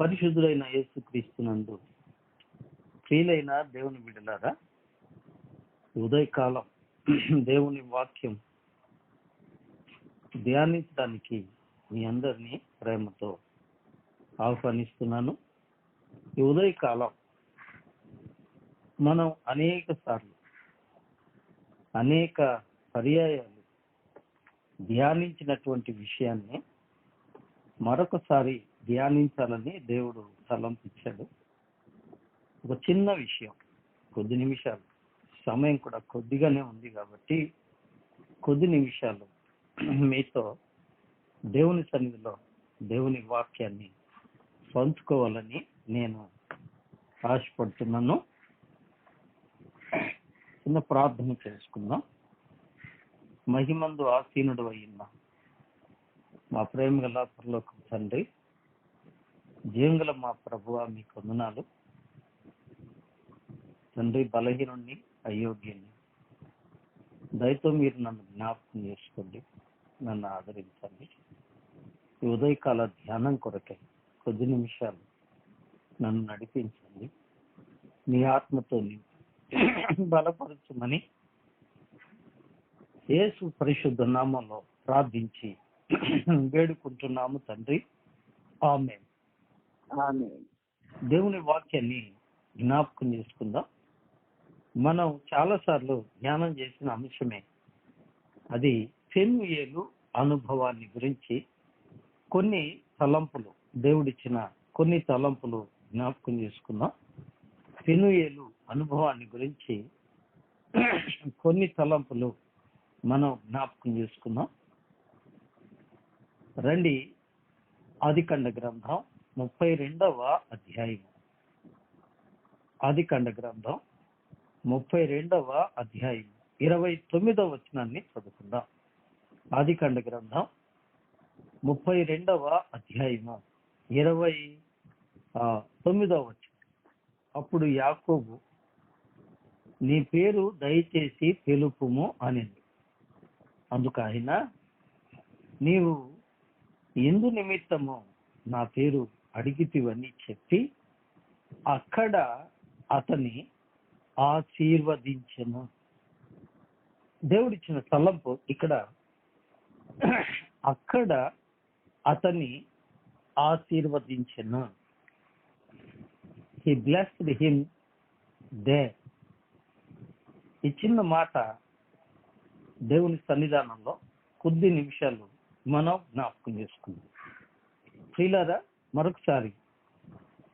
పరిశుద్ధుడైన యేసుక్రీస్తునందు ప్రియులైన దేవుని బిడ్డలారా, ఉదయకాలం దేవుని వాక్యం ధ్యానించడానికి మీ అందరినీ ప్రేమతో ఆహ్వానిస్తున్నాను. ఈ ఉదయకాలం మనం అనేక సార్లు అనేక పర్యాయాలు ధ్యానించినటువంటి విషయాన్ని మరొకసారి ధ్యానించాలని దేవుడు తలంపించాడు. ఒక చిన్న విషయం, కొద్ది నిమిషాలు, సమయం కూడా కొద్దిగానే ఉంది కాబట్టి కొద్ది నిమిషాలు మీతో దేవుని సన్నిధిలో దేవుని వాక్యాన్ని పంచుకోవాలని నేను ఆశపడుతున్నాను. చిన్న ప్రార్థన చేసుకుందాం. మహిమందు ఆసీనుడు అయ్యున్నా మా ప్రేమ గల పరలోక తండ్రి, జీవంగల మా ప్రభువా, మీకు వందనాలు తండ్రి. బలహీనుణ్ణి, అయోగ్యుణ్ణి, దయతో మీరు నన్ను జ్ఞాపకం చేసుకోండి, నన్ను ఆదరించండి. ఈ ఉదయకాల ధ్యానం కొరకై కొద్ది నిమిషాలు నన్ను నడిపించండి. మీ ఆత్మతో బలపరచమని యేసు పరిశుద్ధ నామంలో ప్రార్థించి వేడుకుంటున్నాము తండ్రి, ఆమేన్. దేవుని వాక్యాన్ని జ్ఞాపకం చేసుకుందాం. మనం చాలా సార్లు ధ్యానం చేసిన అంశమే అది పెనుయేలు అనుభవాన్ని గురించి. కొన్ని తలంపులు, దేవుడిచ్చిన కొన్ని తలంపులు జ్ఞాపకం చేసుకుందాం. పెనుయేలు అనుభవాన్ని గురించి కొన్ని తలంపులు మనం జ్ఞాపకం చేసుకుందాం. రండి, ఆదికాండ గ్రంథం 32వ అధ్యాయం. ఆదికాండ గ్రంథం 32వ అధ్యాయం 29వ వచనాన్ని చదువుకుందాం. ఆదికాండ గ్రంథం 32వ అధ్యాయము 29వ వచనం. అప్పుడు యాకోబు, నీ పేరు దయచేసి తెలుపుము అనింది. అందుకు ఆయన, నీవు ఎందు నిమిత్తము నా పేరు అడిగితివని చెప్పి అక్కడ అతని ఆశీర్వదించెను. దేవుడిచ్చిన తలంపు ఇక్కడ, అక్కడ అతని ఆశీర్వదించెను. He blessed him there. ఈ చిన్న మాట దేవుని సన్నిధానంలో కొద్ది నిమిషాలు మనం జ్ఞాపకం చేసుకుందాం. ప్రియులారా, మరొకసారి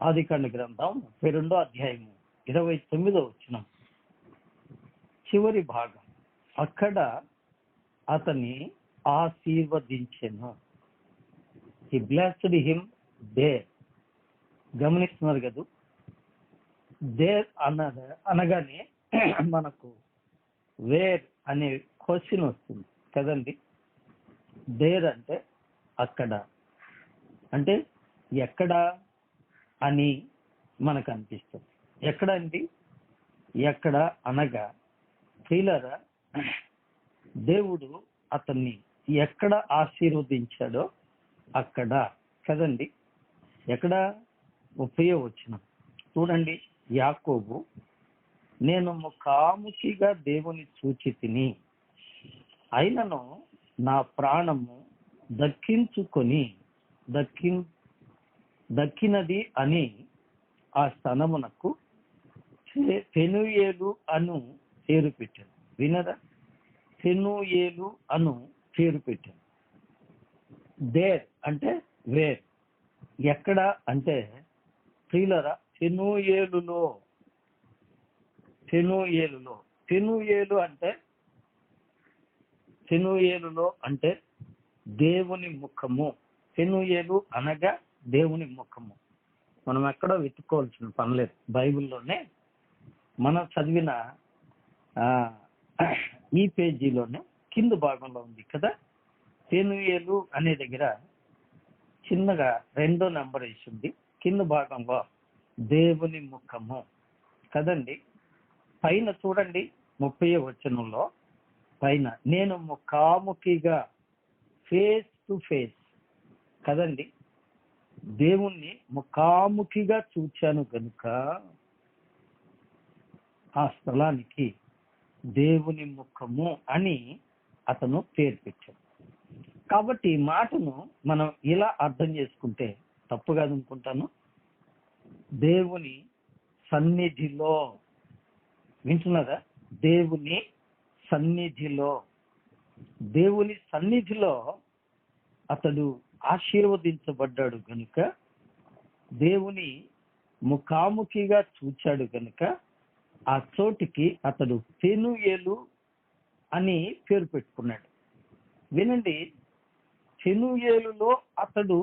ఆదికాండ గ్రంథం 32వ అధ్యాయము 29వ వచనం చివరి భాగం, అక్కడ అతని ఆశీర్వదించెను. He blessed him there. గమనిస్తున్నారు కదా, దేర్ అనగానే మనకు వేర్ అనే క్వశ్చన్ వస్తుంది కదండి. దేర్ అంటే అక్కడ, అంటే ఎక్కడ అని మనకు అనిపిస్తుంది. ఎక్కడ అండి? ఎక్కడ అనగా ప్రియులారా, దేవుడు అతన్ని ఎక్కడ ఆశీర్వదించాడో అక్కడ కదండి. ఎక్కడ? 30వ వచనం చూడండి. యాకోబు, నేను ముఖాముఖిగా దేవుని చూచి తిని, అయినను నా ప్రాణము దక్కినది అని ఆ స్థలమునకు పెనుయేలు అను పేరు పెట్టాను. వినరా? పెనుయేలు అను పేరు పెట్టాను. దేర్ అంటే వేర్. ఎక్కడ అంటే ప్రియులరా, పెనుయేలులో. పెనుయేలులో అంటే దేవుని ముఖము. పెనుయేలు అనగా దేవుని ముఖము. మనం ఎక్కడో వెతుక్కోవాల్సిన పనిలేదు. బైబిల్లోనే మనం చదివిన ఈ పేజీలోనే కింద భాగంలో ఉంది కదా. పెనుయేలు అనే దగ్గర చిన్నగా 2వ నెంబర్ వేసింది. కింద భాగంలో దేవుని ముఖము కదండి. పైన చూడండి 30వ వచనంలో పైన, నేను ముఖాముఖిగా, ఫేస్ టు ఫేస్ కదండి. దేవుణ్ణి ముఖాముఖిగా చూచాను కనుక ఆ స్థలానికి దేవుని ముఖము అని అతను పేరు పెట్టాడు. కాబట్టి ఈ మాటను మనం ఇలా అర్థం చేసుకుంటే తప్పు కాదనుకుంటాను. దేవుని సన్నిధిలో, వింటున్నారా? దేవుని సన్నిధిలో, దేవుని సన్నిధిలో అతడు ఆశీర్వదించబడ్డాడు కనుక, దేవుని ముఖాముఖిగా చూచాడు కనుక ఆ చోటికి అతడు పెనూయేలు అని పేరు పెట్టుకున్నాడు. వినండి, పెనూయేలులో అతడు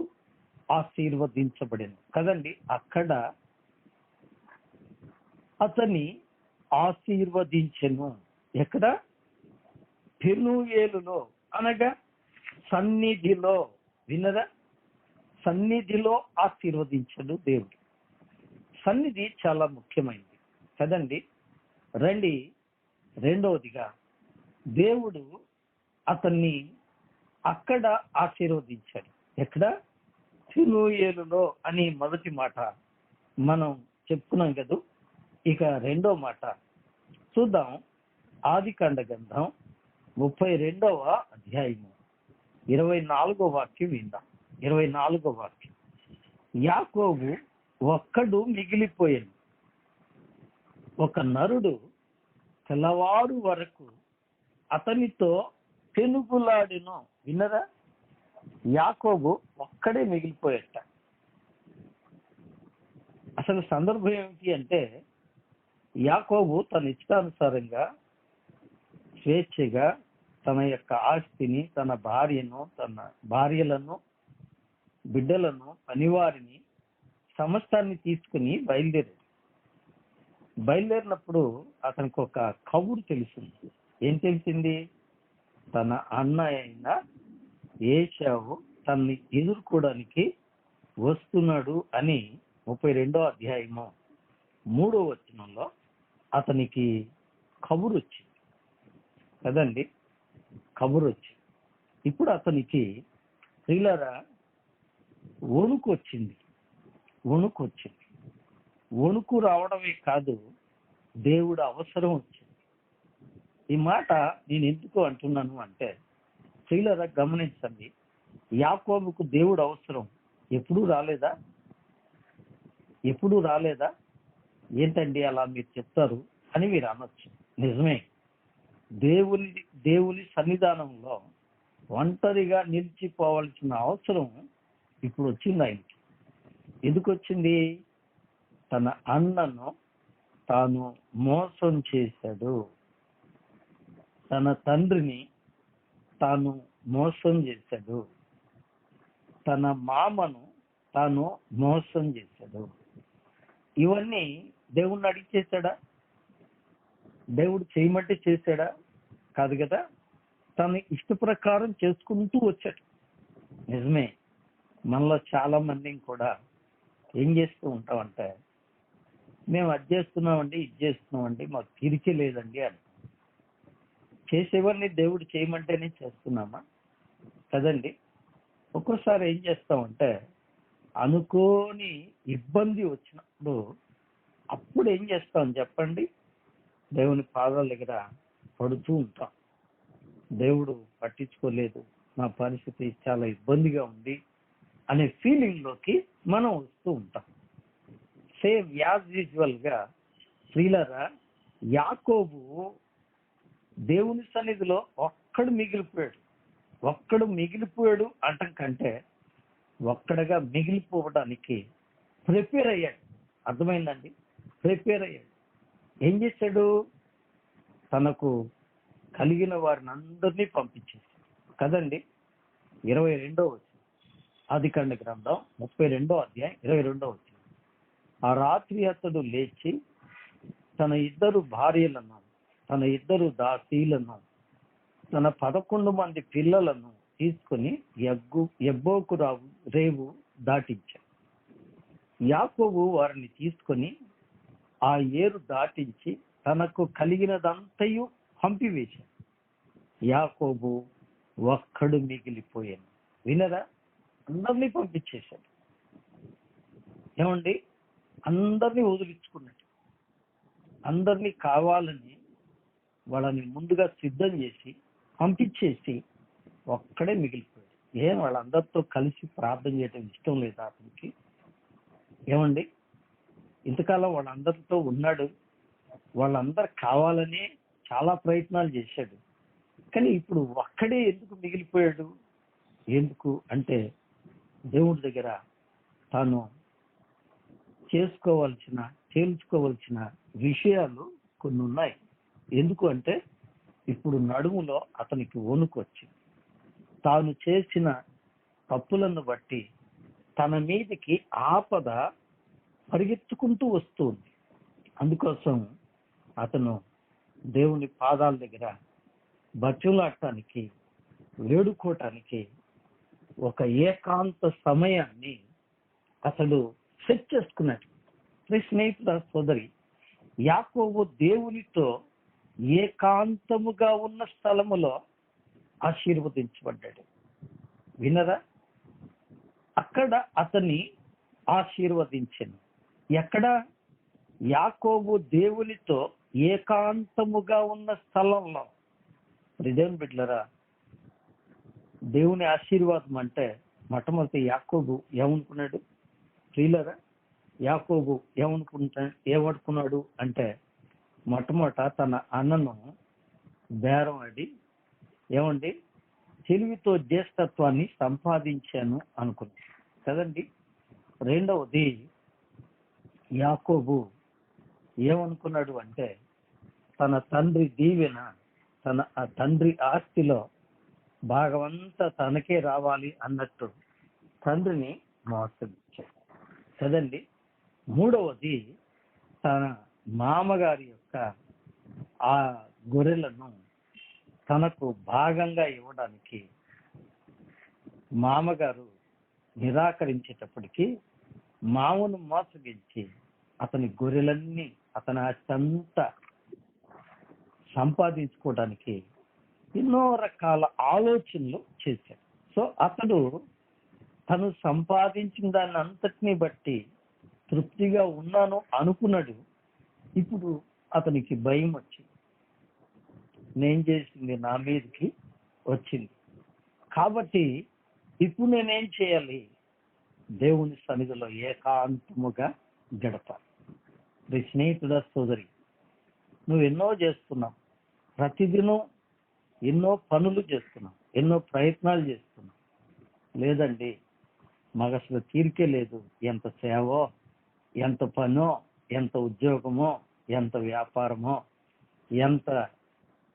ఆశీర్వదించబడింది కదండి. అక్కడ అతన్ని ఆశీర్వదించెను. ఎక్కడ? పెనూయేలులో, అనగా సన్నిధిలో. వినరా? సన్నిధిలో ఆశీర్వదించడు దేవుడు. సన్నిధి చాలా ముఖ్యమైనది కదండి. రండి, రెండవదిగా దేవుడు అతన్ని అక్కడ ఆశీర్వదించాడు. ఎక్కడ? పెనూయేలులో అని మొదటి మాట మనం చెప్పుకున్నాం కదా. ఇక రెండో మాట చూద్దాం. ఆదికాండ గ్రంథం 32వ అధ్యాయము 24వ వాక్యం విందాం. 24వ వాక్యం. యాకోబు ఒక్కడు మిగిలిపోయాను, ఒక నరుడు తెల్లవారు వరకు అతనితో పెనుగులాడిను. వినరా? యాకోబు ఒక్కడే మిగిలిపోయేట. అసలు సందర్భం ఏమిటి అంటే, యాకోబు తన ఇష్టానుసారంగా స్వేచ్ఛగా తన యొక్క ఆస్తిని, తన భార్యను, తన భార్యలను, బిడ్డలను, పనివారిని, సమస్తాన్ని తీసుకుని బయలుదేరినప్పుడు అతనికి ఒక కబురు తెలిసింది. ఏం తెలిసింది? తన అన్న అయిన ఏశావు తనని ఎదుర్కోవడానికి వస్తున్నాడు అని 32వ అధ్యాయము 3వ వచనంలో అతనికి కబురు వచ్చింది కదండి. కబురు వచ్చింది. ఇప్పుడు అతనికి ప్రియులారా వణుకు వచ్చింది. వణుకు రావడమే కాదు, దేవుడు అవసరం వచ్చింది. ఈ మాట నేను ఎందుకు అంటున్నాను అంటే, ప్రియులారా గమనించండి, యాకోబుకు దేవుడు అవసరం ఎప్పుడూ రాలేదా? ఏంటండి అలా మీరు చెప్తారు అని మీరు అనొచ్చు. నిజమే, దేవుని సన్నిధానంలో ఒంటరిగా నిలిచిపోవాల్సిన అవసరం ఇప్పుడు వచ్చింది ఆయనకి. ఎందుకు వచ్చింది? తన అన్నను తాను మోసం చేశాడు. తన తండ్రిని తాను మోసం చేశాడు. తన మామను తాను మోసం చేశాడు. ఇవన్నీ దేవుణ్ణి అడిగి చేశాడా? దేవుడు చేయమంటే చేశాడా? కాదు కదా. తన ఇష్ట ప్రకారం చేసుకుంటూ వచ్చాడు. నిజమే, మనలో చాలా మందిని కూడా ఏం చేస్తూ ఉంటామంటే, మేము అది చేస్తున్నామండి, ఇది చేస్తున్నామండి, మాకు తీరికే లేదండి అని. చేసేవన్నీ దేవుడు చేయమంటేనే చేస్తున్నామా? కదండి. ఒక్కోసారి ఏం చేస్తామంటే, అనుకోని ఇబ్బంది వచ్చినప్పుడు అప్పుడు ఏం చేస్తాం చెప్పండి? దేవుని పాదాల దగ్గర పడుతూ ఉంటాం. దేవుడు పట్టించుకోలేదు, నా పరిస్థితి చాలా ఇబ్బందిగా ఉంది అనే ఫీలింగ్ లోకి మనం వస్తూ ఉంటాం. సేమ్ యాజ్ యూజువల్ గా ప్రియులారా, యాకోబు దేవుని సన్నిధిలో ఒక్కడు మిగిలిపోయాడు అంటం కంటే ఒక్కడగా మిగిలిపోవడానికి ప్రిపేర్ అయ్యాడు. అర్థమైందండి? ప్రిపేర్ అయ్యాడు. ఏం చేశాడు? తనకు కలిగిన వారిని అందరినీ పంపించేశాడు కదండి. 22వ వచనం, ఆదికాండ గ్రంథం 32వ అధ్యాయం 22వ వచనం. ఆ రాత్రి అతడు లేచి తన 2 భార్యలను, తన 2 దాసీలను, తన 11 మంది పిల్లలను తీసుకుని యబ్బోకు రేవు దాటించాడు. యాకోబు వారిని తీసుకొని ఆ ఏరు దాటించి తనకు కలిగినదంతయు పంపివేశాడు. యాకోబు ఒక్కడు మిగిలిపోయాను. వినరా? అందరినీ పంపించేశాడు. ఏమండి, అందరినీ వదిలించుకున్నాడు. అందరినీ కావాలని వాళ్ళని ముందుగా సిద్ధం చేసి పంపించేసి ఒక్కడే మిగిలిపోయాడు. వాళ్ళందరితో కలిసి ప్రార్థన చేయడం ఇష్టం లేదా అతనికి? ఏమండి, ఇంతకాలం వాళ్ళందరితో ఉన్నాడు, వాళ్ళందరు కావాలని చాలా ప్రయత్నాలు చేశాడు. కానీ ఇప్పుడు ఒక్కడే ఎందుకు మిగిలిపోయాడు? ఎందుకు అంటే దేవుడి దగ్గర తాను తేల్చుకోవలసిన విషయాలు కొన్ని ఉన్నాయి. ఎందుకు అంటే ఇప్పుడు నడుములో అతనికి వణుకు వచ్చింది. తాను చేసిన తప్పులను బట్టి తన మీదకి ఆపద పరిగెత్తుకుంటూ వస్తుంది. అందుకోసం అతను దేవుని పాదాల దగ్గర బతులాడటానికి, వేడుకోవటానికి ఒక ఏకాంత సమయాన్ని అతడు సెట్ చేసుకున్నాడు. స్నేహితుల సోదరి, యాకోబు దేవునితో ఏకాంతముగా ఉన్న స్థలములో ఆశీర్వదించబడ్డాడు. వినరా? అక్కడ అతన్ని ఆశీర్వదించాను. ఎక్కడ? యాకోబు దేవునితో ఏకాంతముగా ఉన్న స్థలంలో. దేవుని బిడ్డలారా, దేవుని ఆశీర్వాదం అంటే మొట్టమొదటి యాకోబు ఏమనుకున్నాడు? ప్రియులారా, యాకోబు ఏమనుకున్నాడు అంటే మొట్టమొదట తన అన్నను బేరం ఆడి తెలివితో జ్యేష్ఠత్వాన్ని సంపాదించాను అనుకున్నాడు కదండి. రెండవది, యాకోబు ఏమనుకున్నాడు అంటే తన తండ్రి దీవెన, తన తండ్రి ఆస్తిలో భాగమంతా తనకే రావాలి అన్నట్టు తండ్రిని మోసగించాడు కదండి. మూడవది, తన మామగారి యొక్క ఆ గొర్రెలను తనకు భాగంగా ఇవ్వడానికి మామగారు నిరాకరించేటప్పటికి మామను మోసగించి అతని గొర్రెలన్నీ, అతని ఆస్తంతా సంపాదించుకోవడానికి ఎన్నో రకాల ఆలోచనలు చేశాడు. సో అతడు తను సంపాదించిన దాన్ని అంతటినీ బట్టి తృప్తిగా ఉన్నాను అనుకున్నాడు. ఇప్పుడు అతనికి భయం వచ్చింది. నేను చేసింది నా మీదకి వచ్చింది కాబట్టి ఇప్పుడు నేనేం చేయాలి? దేవుని సన్నిధిలో ఏకాంతముగా గడపాలి. స్నేహితుడా, సోదరి, నువ్వు ఎన్నో చేస్తున్నావు, ప్రతిదినం ఎన్నో పనులు చేస్తున్నావు, ఎన్నో ప్రయత్నాలు చేస్తున్నావు. లేదండి, మాకు అసలు తీరికే లేదు. ఎంత సేవో, ఎంత పనో, ఎంత ఉద్యోగమో, ఎంత వ్యాపారమో, ఎంత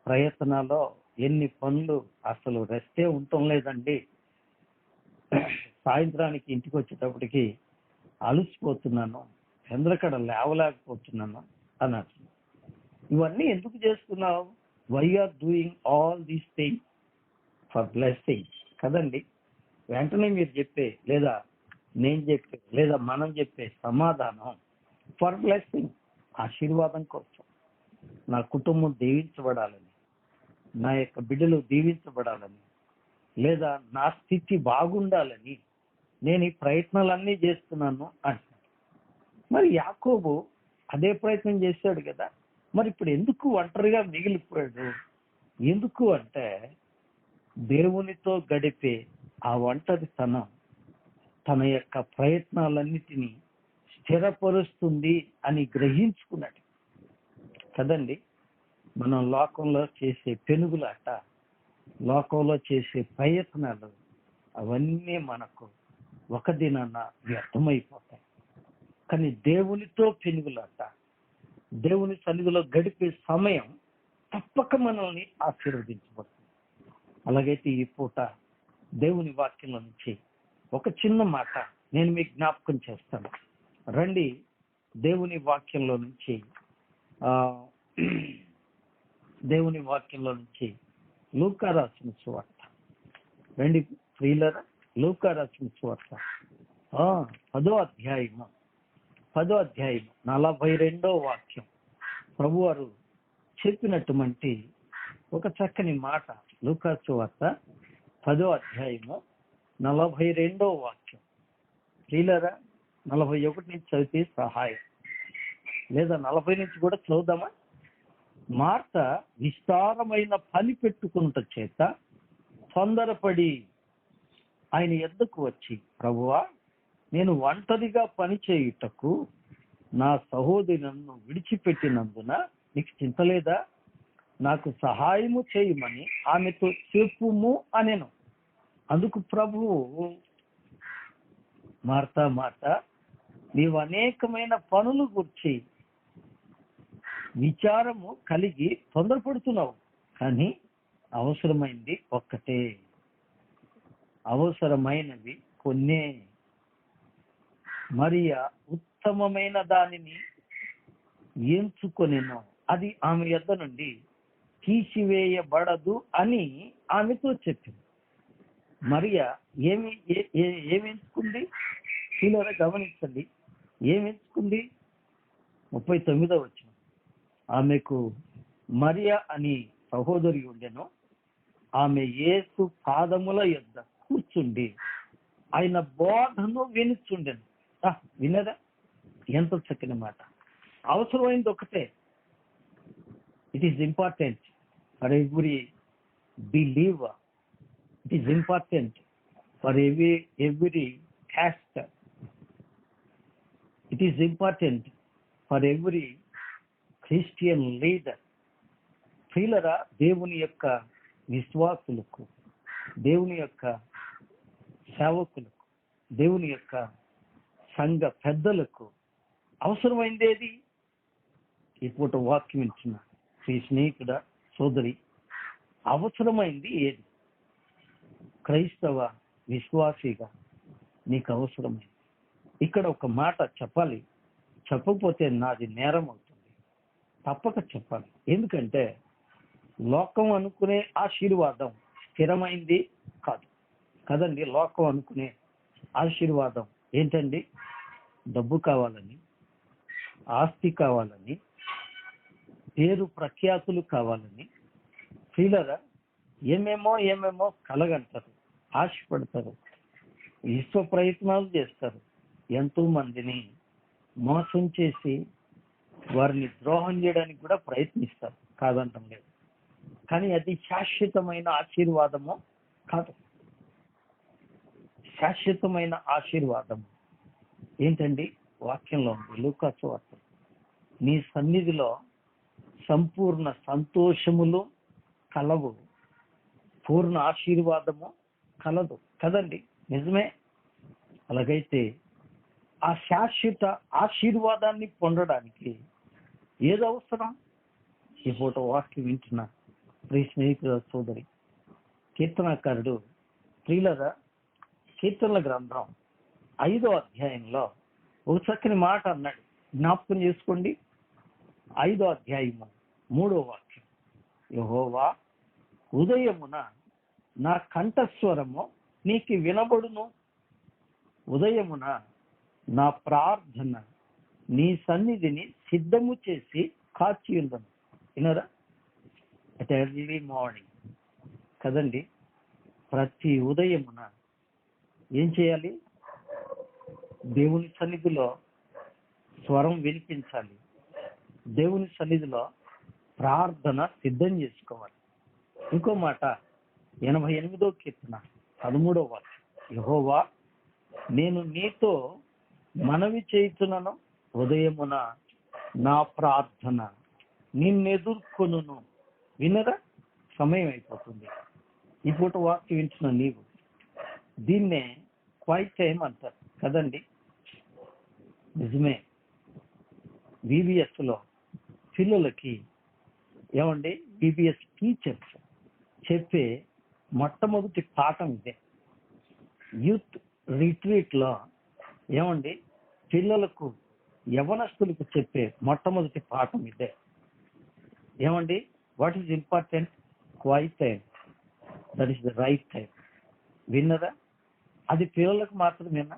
ప్రయత్నాలో, ఎన్ని పనులు, అసలు రెస్టే ఉండటం లేదండి. సాయంత్రానికి ఇంటికి వచ్చేటప్పటికి అలసిపోతున్నాను, చంద్రకడ లేవలేకపోతున్నాను అన్నారు. ఇవన్నీ ఎందుకు చేస్తున్నావు? Why are doing all these things for blessing కదండి. వెంటనే మీరు చెప్పే, లేదా నేను చెప్పే, లేదా మనం చెప్పే సమాధానం ఫర్ బ్లెస్సింగ్, ఆశీర్వాదం కోసం. నా కుటుంబం దీవించబడాలని, నా యొక్క బిడ్డలు దీవించబడాలని, లేదా నా స్థితి బాగుండాలని నేను ఈ ప్రయత్నాలన్నీ చేస్తున్నాను అంటున్నాడు. మరి యాకోబు అదే ప్రయత్నం చేశాడు కదా. మరి ఇప్పుడు ఎందుకు ఒంటరిగా మిగిలిపోయాడు? ఎందుకు అంటే దేవునితో గడిపే ఆ ఒంటరితనం తన యొక్క ప్రయత్నాలన్నిటినీ స్థిరపరుస్తుంది అని గ్రహించుకున్నాడు కదండి. మనం లోకంలో చేసే పెనుగులాట, లోకంలో చేసే ప్రయత్నాలు అవన్నీ మనకు ఒక దినాన వ్యర్థమైపోతాయి. కానీ దేవునితో పెనుగులాట, దేవుని సన్నిధిలో గడిపే సమయం తప్పక మనల్ని ఆశీర్వదించబడుతుంది. అలాగైతే ఈ పూట దేవుని వాక్యంలో నుంచి ఒక చిన్న మాట నేను మీకు జ్ఞాపకం చేస్తాను. రండి, దేవుని వాక్యంలో నుంచి లూకా రాసిన సువార్త. రండి ప్రియులారా, లూకా రాసిన సువార్త 10వ అధ్యాయము 42వ వాక్యం. ప్రభువారు చెప్పినటువంటి ఒక చక్కని మాట. లూకా సువార్త 10వ అధ్యాయము 42వ వాక్యం. ప్రియులారా, 41 నుంచి చదివితే సహాయం, లేదా 40 నుంచి కూడా చదువుదామా? మార్త విస్తారమైన పని పెట్టుకున్నట చేత తొందరపడి ఆయన యొద్దకు వచ్చి, ప్రభువా, నేను ఒంటరిగా పని చేయుటకు నా సహోదరి నన్ను విడిచిపెట్టినందున నీకు చింతలేదా? నాకు సహాయము చేయమని ఆమెతో చెప్పుము అనెను. అందుకు ప్రభువు, మార్తా మార్తా, నీవు అనేకమైన పనులు గురించి విచారము కలిగి తొందరపడుతున్నావు, కానీ అవసరమైంది ఒక్కటే, అవసరమైనవి కొన్నే. మరియా ఉత్తమమైన దానిని ఎంచుకొనెను, అది ఆమె యొద్ద నుండి తీసివేయబడదు అని ఆమెతో చెప్పింది. మరియా ఏమి ఎంచుకుంది? పిల్లరా గమనించండి, ఏమి ఎంచుకుంది? 39వ వచనం. ఆమెకు మరియా అని సహోదరి ఉండెను. ఆమె యేసు పాదముల యొద్ద కూర్చుండి ఆయన బోధను వినుచుండెను. వినరా? ఎంత చక్కని మాట. అవసరమైంది ఒకటే. It is important for every believer. It is important for every pastor. It is important for every Christian leader. ప్రియులరా, దేవుని యొక్క విశ్వాసులకు, దేవుని యొక్క సేవకులకు, దేవుని యొక్క సంఘ పెద్దలకు అవసరమైంది ఏది? ఈ పూట వాక్యం ఇచ్చిన శ్రీ స్నేహితుడ, సోదరి, అవసరమైంది ఏది? క్రైస్తవ విశ్వాసిగా నీకు అవసరమైంది. ఇక్కడ ఒక మాట చెప్పాలి, చెప్పకపోతే నాది నేరం అవుతుంది. తప్పక చెప్పాలి. ఎందుకంటే లోకం అనుకునే ఆశీర్వాదం స్థిరమైంది కాదు కదండి. లోకం అనుకునే ఆశీర్వాదం ఏంటండి? డబ్బు కావాలని, ఆస్తి కావాలని, పేరు ప్రఖ్యాతులు కావాలని, ప్రియులరా ఏమేమో కలగంటారు, ఆశపడతారు, విశ్వ ప్రయత్నాలు చేస్తారు. ఎంతో మందిని మోసం చేసి వారిని ద్రోహం చేయడానికి కూడా ప్రయత్నిస్తారు, కాదంటం లేదు. కానీ అది శాశ్వతమైన ఆశీర్వాదము కాదు. శాశ్వతమైన ఆశీర్వాదం ఏంటండి? వాక్యంలో ఉంది, లూకా సువార్త. నీ సన్నిధిలో సంపూర్ణ సంతోషములు కలవు, పూర్ణ ఆశీర్వాదము కలదు కదండి. నిజమే. అలాగైతే ఆ శాశ్వత ఆశీర్వాదాన్ని పొందడానికి ఏది అవసరం? ఈ పూట వాక్యం వింటున్న ప్రియ స్నేహితుల, సోదరి, కీర్తనకారుడు, ప్రియులరా, కీర్తనల గ్రంథం 5వ అధ్యాయంలో ఒక చక్కని మాట అన్నాడు. జ్ఞాపకం చేసుకోండి. 5వ అధ్యాయము 3వ వాక్యం. యెహోవా, ఉదయమున నా కంఠస్వరము నీకు వినబడును, ఉదయమున నా ప్రార్థన నీ సన్నిధిని సిద్ధము చేసి కాచి ఉండను. వినరా? అట్ ఎర్లీ మార్నింగ్ కదండి. ప్రతి ఉదయమున ఏం చేయాలి? దేవుని సన్నిధిలో స్వరం వినిపించాలి. దేవుని సన్నిధిలో ప్రార్థన సిద్ధం చేసుకోవాలి. ఇంకో మాట, 88వ కీర్తన 13వ వాక్యం. యెహోవా, నేను నీతో మనవి చేయుచున్నాను, ఉదయమున నా ప్రార్థన నిన్నెదుర్కొనును. వినరా? సమయం అయిపోతుంది. ఈ పూట వాక్యం వింటున్న నీవు దీన్నే క్వైట్ టైం అంటారు కదండి. నిజమే. VBS లో పిల్లలకి ఏమండి, VBS టీచర్స్ చెప్పే మొట్టమొదటి పాఠం ఇదే. యూత్ రిట్రీట్ లో ఏమండి, పిల్లలకు, యవనస్తులకు చెప్పే మొట్టమొదటి పాఠం ఇదే. ఏమండి, what is important? Quiet time. That is the right time. విన్నరా? అది పిల్లలకు మాత్రమేనా?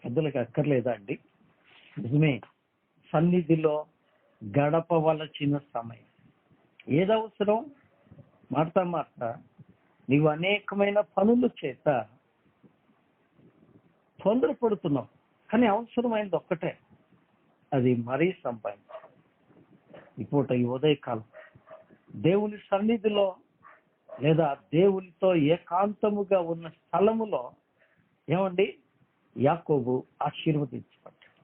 పెద్దలకు అక్కర్లేదా అండి? నిజమే. సన్నిధిలో గడపవలసిన సమయం ఏదవసరం? మాట నీవు అనేకమైన పనుల చేత తొందరపడుతున్నావు. కానీ అవసరమైనది ఒక్కటే, అది మరీ సంపాదించ. ఈ ఉదయకాలం దేవుని సన్నిధిలో లేదా దేవునితో ఏకాంతముగా ఉన్న స్థలములో ఏమండి యాకోబు ఆశీర్వదించబడ్డాడు.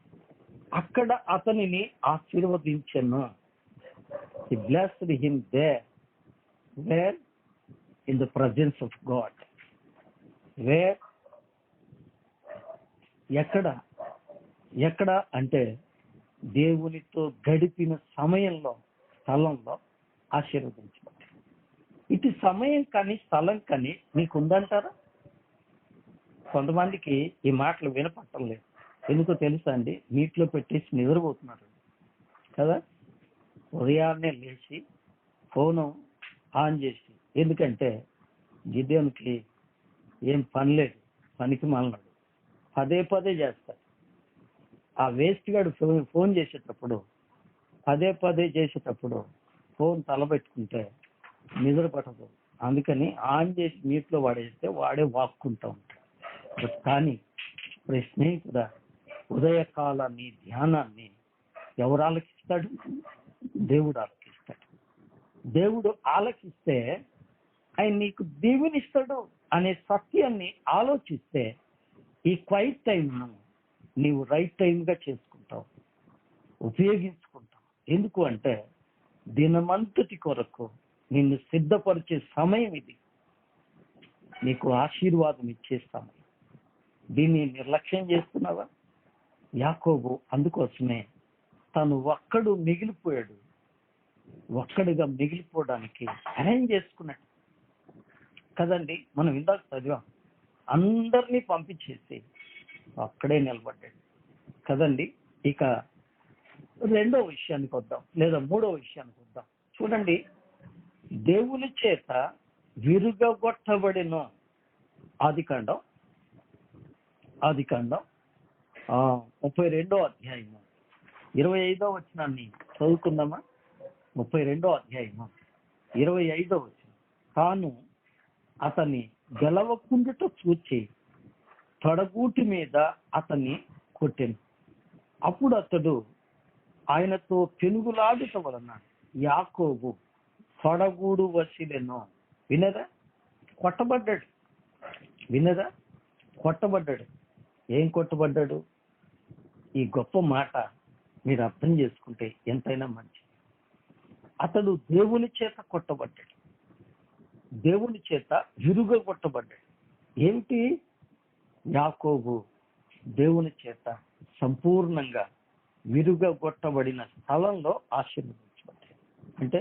అక్కడ అతనిని ఆశీర్వదించెను. He blessed him there. Where? In the presence of God. Where? ఎక్కడ అంటే దేవునితో గడిపిన సమయంలో, స్థలంలో ఆశీర్వదించబడ్డాడు. ఇటు సమయం కానీ స్థలం కానీ మీకు ఉందంటారా? కొంతమందికి ఈ మాటలు వినపట్టం లేదు. ఎందుకో తెలుసా అండి? నీటిలో పెట్టేసి నిద్రపోతున్నారు కదా. ఉదయాన్నే లేచి ఫోను ఆన్ చేసి, ఎందుకంటే గిద్యోనుకి ఏం పని లేదు, పనికి మాలినాడు, పదే చేస్తాడు. ఆ వేస్ట్ గాడు ఫోన్ చేసేటప్పుడు పదే చేసేటప్పుడు ఫోన్ తలబెట్టుకుంటే నిద్ర పట్టదు. అందుకని ఆన్ చేసి నీటిలో వాడేస్తే వాడే వాక్కుంటా ఉంటాడు. కానీ స్నేహితుడా, ఉదయకాలాన్ని ధ్యానాన్ని ఎవరు ఆలకిస్తాడు? దేవుడు ఆలకిస్తాడు. దేవుడు ఆలకిస్తే ఆయన నీకు దీవెనిస్తాడు అనే సత్యాన్ని ఆలోచిస్తే ఈ క్వైట్ టైంను నీవు రైట్ టైంగా చేసుకుంటావు, ఉపయోగించుకుంటావు. ఎందుకు అంటే దినమంతటి కొరకు నిన్ను సిద్ధపరిచే సమయం ఇది, నీకు ఆశీర్వాదం ఇచ్చే సమయం. దీన్ని నిర్లక్ష్యం చేస్తున్నావా? యాకోబు అందుకోసమే తను ఒక్కడు మిగిలిపోయాడు. ఒక్కడిగా మిగిలిపోవడానికి అరేంజ్ చేసుకున్నాడు కదండి. మనం ఇందాక చదివాం, అందరినీ పంపించేసి అక్కడే నిలబడ్డాడు కదండి. ఇక రెండో విషయానికి వద్దాం, లేదా మూడో విషయానికి వద్దాం. చూడండి, దేవుని చేత విరుగగొట్టబడిన ఆదికాండం 32వ అధ్యాయము 25వ వచనాన్ని చదువుకుందామా? 32వ అధ్యాయము 25వ వచనం. తాను అతన్ని గెలవకుండుట చూచి తొడగూటి మీద అతన్ని కొట్టెను. అప్పుడు అతడు ఆయనతో పెనుగులాడుట వలన యాకోబు తొడగూడు వసిలెను. వినరా? కొట్టబడ్డాడు. వినరా? కొట్టబడ్డాడు. ఏం కొట్టబడ్డాడు? ఈ గొప్ప మాట మీరు అర్థం చేసుకుంటే ఎంతైనా మంచిది. అతడు దేవుని చేత కొట్టబడ్డాడు, దేవుని చేత విరుగ కొట్టబడ్డాడు. ఏమిటి? యాకోబు దేవుని చేత సంపూర్ణంగా విరుగగొట్టబడిన స్థలంలో ఆశీర్వదించబడ్డాడు. అంటే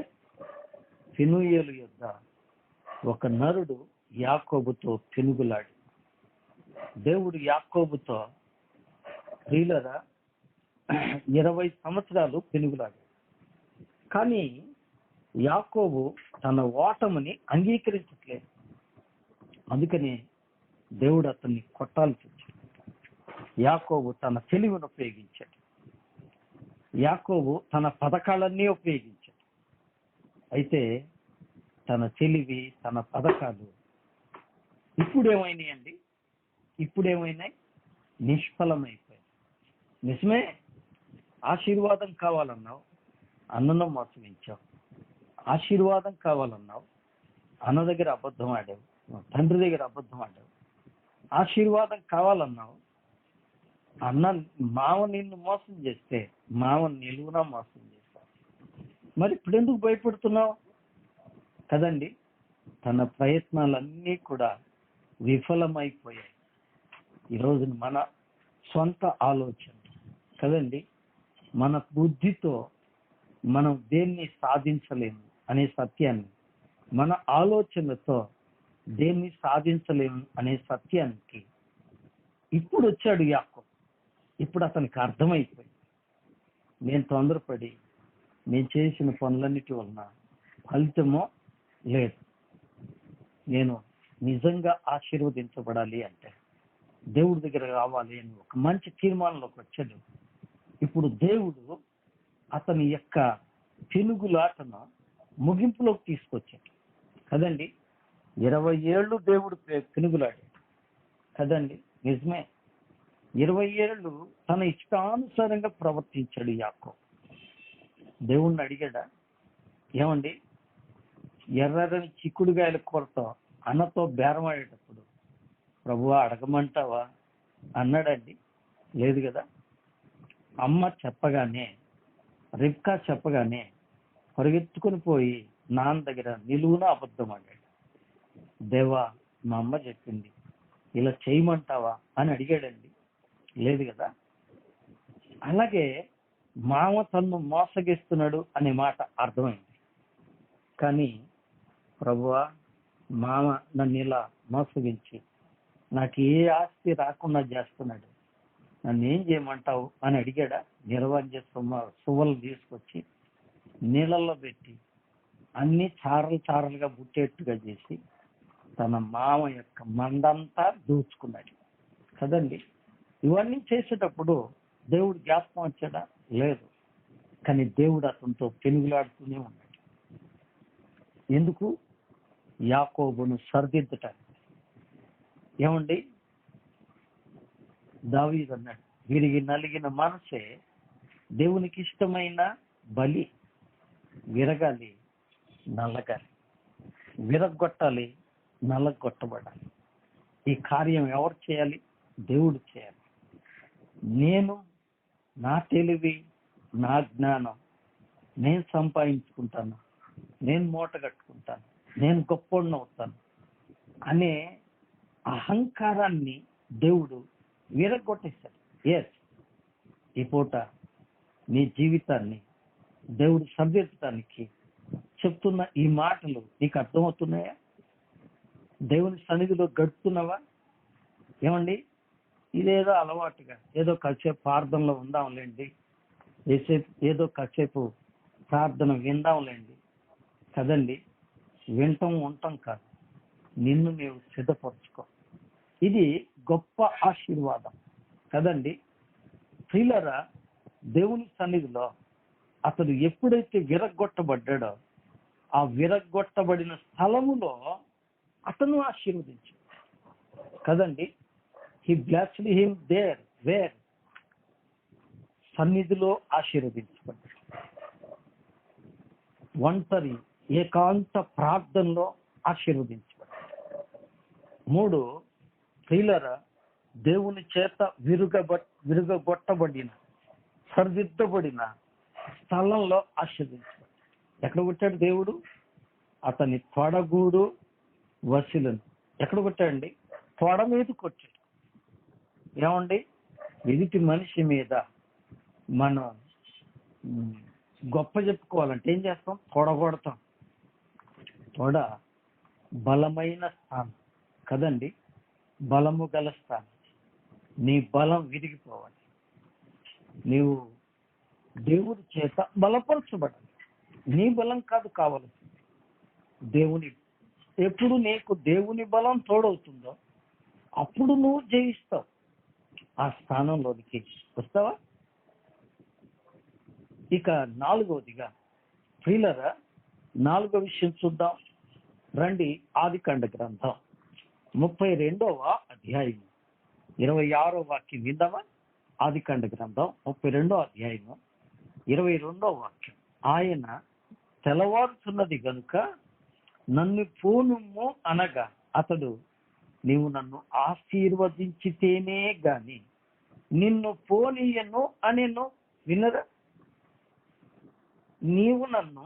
పెనూయేలు యొద్ద ఒక నరుడు యాకోబుతో పెనుగులాడి, దేవుడు యాకోబుతో ప్రియులరా 20 సంవత్సరాలు పెనుగులాడు. కానీ యాకోబు తన ఓటమిని అంగీకరించట్లేదు. అందుకని దేవుడు అతన్ని కొట్టాల్సి వచ్చింది. యాకోబు తన తెలివిని ఉపయోగించాడు. యాకోబు తన పథకాలన్నీ ఉపయోగించాడు. అయితే తన తెలివి, తన పథకాలు ఇప్పుడేమైనాయండి? నిష్ఫలమైపోయాయి. నిజమే, ఆశీర్వాదం కావాలన్నావు, అన్నను మోసగించావు. ఆశీర్వాదం కావాలన్నావు, అన్న దగ్గర అబద్ధం ఆడావు, తండ్రి దగ్గర అబద్ధం ఆడావు. ఆశీర్వాదం కావాలన్నావు, మావ నిన్ను మోసం చేస్తే మావ నిలువునా మోసం చేస్తావు. మరి ఇప్పుడు ఎందుకు భయపడుతున్నావు? కదండి, తన ప్రయత్నాలన్నీ కూడా విఫలమైపోయాయి. ఈరోజు మన సొంత ఆలోచన కదండి, మన బుద్ధితో మనం దేన్ని సాధించలేము అనే సత్యాన్ని, మన ఆలోచనతో దేన్ని సాధించలేము అనే సత్యానికి ఇప్పుడు వచ్చాడు యాకోబు. ఇప్పుడు అతనికి అర్థమైపోయింది, నేను తొందరపడి నేను చేసిన పనులన్నిటి వలన ఫలితమో లేదు. నేను నిజంగా ఆశీర్వదించబడాలి అంటే దేవుడి దగ్గర రావాలి అని ఒక మంచి తీర్మానంలోకి వచ్చాడు. ఇప్పుడు దేవుడు అతని యొక్క పెనుగులాటను ముగింపులోకి తీసుకొచ్చాడు కదండి. 20 ఏళ్ళు దేవుడు పెనుగులాడాడు కదండి. నిజమే, 20 ఏళ్ళు తన ఇష్టానుసారంగా ప్రవర్తించాడు యాకోబు. దేవుణ్ణి అడిగాడా? ఏమండి, ఎర్రని చిక్కుడుగాయల కూరతో అన్నతో బేరం ఆడేటప్పుడు ప్రభువా అడగమంటావా అన్నాడండి? లేదు కదా. అమ్మ చెప్పగానే, రిబ్కా చెప్పగానే పరిగెత్తుకుని పోయి నాన్న దగ్గర నిలువున అబద్ధం ఆడాడు. దేవా, మా అమ్మ చెప్పింది, ఇలా చేయమంటావా అని అడిగాడండి? లేదు కదా. అలాగే మామ తన్ను మోసగిస్తున్నాడు అనే మాట అర్థమైంది. కానీ ప్రభువా, మామ నన్ను ఇలా మోసగించి నాకు ఏ ఆస్తి రాకుండా చేస్తున్నాడు, నన్ను ఏం చేయమంటావు అని అడిగాడా? నిర్వాజ్య సువ్వలు తీసుకొచ్చి నీళ్ళల్లో పెట్టి అన్ని చారలుగా బుట్టేట్టుగా చేసి తన మామ యొక్క మందంతా దోచుకున్నాడు కదండి. ఇవన్నీ చేసేటప్పుడు దేవుడు జ్ఞాపకం వచ్చాడా? లేదు. కానీ దేవుడు అతనితో పెనుగులాడుతూనే ఉన్నాడు. ఎందుకు? యాకోబును సరిదిద్దటానికి. ఏమండి, దావీదు అన్నాడు, విరిగి నలిగిన మనసే దేవునికి ఇష్టమైన బలి. విరగాలి, నల్లగాలి, విరగొట్టాలి, నల్లగొట్టబడాలి. ఈ కార్యం ఎవరు చేయాలి? దేవుడు చేయాలి. నేను నా తెలివి, నా జ్ఞానం నేను సంపాదించుకుంటాను, నేను మూట కట్టుకుంటాను, నేను గొప్పోడిని అవుతాను అనే అహంకారాన్ని దేవుడు విరగొట్టేశాడు. ఎస్, ఈ పూట నీ జీవితాన్ని దేవుడు సరిదిద్దడానికి చెప్తున్న ఈ మాటలు నీకు అర్థమవుతున్నాయా? దేవుని సన్నిధిలో గడుపుతున్నావా? ఏమండి, ఇదేదో అలవాటుగా ఏదో కాసేపు ప్రార్థనలో ఉందాంలేండి, ఏదో కాసేపు ప్రార్థన విందాంలేండి కదండి. వింటాం ఉండటం కాదు, నిన్ను నీవు సిద్ధపరచుకో. ఇది గొప్ప ఆశీర్వాదం కదండి. ప్రియులారా, దేవుని సన్నిధిలో అతడు ఎప్పుడైతే విరగొట్టబడ్డాడో ఆ విరగొట్టబడిన స్థలములో అతను ఆశీర్వదించాడు కదండి. హి బ్లెస్డ్ హిమ్ దేర్ వేర్, సన్నిధిలో ఆశీర్వదించబడ్డాడు. ఒంటరి ఏకాంత ప్రార్థనలో ఆశీర్వదించబడ్డాడు. 3, ప్రియులారా, దేవుని చేత విరుగొట్టబడిన సరిదిద్దబడిన స్థలంలో ఆశీర్వదించాడు. ఎక్కడ కొట్టాడు దేవుడు? అతని తొడగూడు వసిలను ఎక్కడ కొట్టాడండి? తొడ మీద కొట్టాడు. ఏమండి, ఎదుటి మనిషి మీద మనం గొప్ప చెప్పుకోవాలంటే ఏం చేస్తాం? తొడగొడతాం. తొడ బలమైన స్థానం కదండి, బలము గల స్థానం. నీ బలం విరిగిపోవాలి. నీవు దేవుడి చేత బలపరచబడాలి. నీ బలం కాదు కావాల్సింది, దేవుని. ఎప్పుడు నీకు దేవుని బలం తోడవుతుందో అప్పుడు నువ్వు జయిస్తావు, ఆ స్థానంలోనికి వస్తావా? ఇక 4వదిగా ప్రియులారా, 4వ విషయం చూద్దాం రండి. ఆదికాండ గ్రంథం 32వ అధ్యాయం 26వ వాక్యం విందామా? ఆదికాండ గ్రంథం 32వ అధ్యాయం 22వ వాక్యం. ఆయన తెల్లవారుతున్నది గనుక నన్ను పోనుము అనగా అతడు, నీవు నన్ను ఆశీర్వదించితేనే గాని నిన్ను పోనీయను అనెను. వినరా? నీవు నన్ను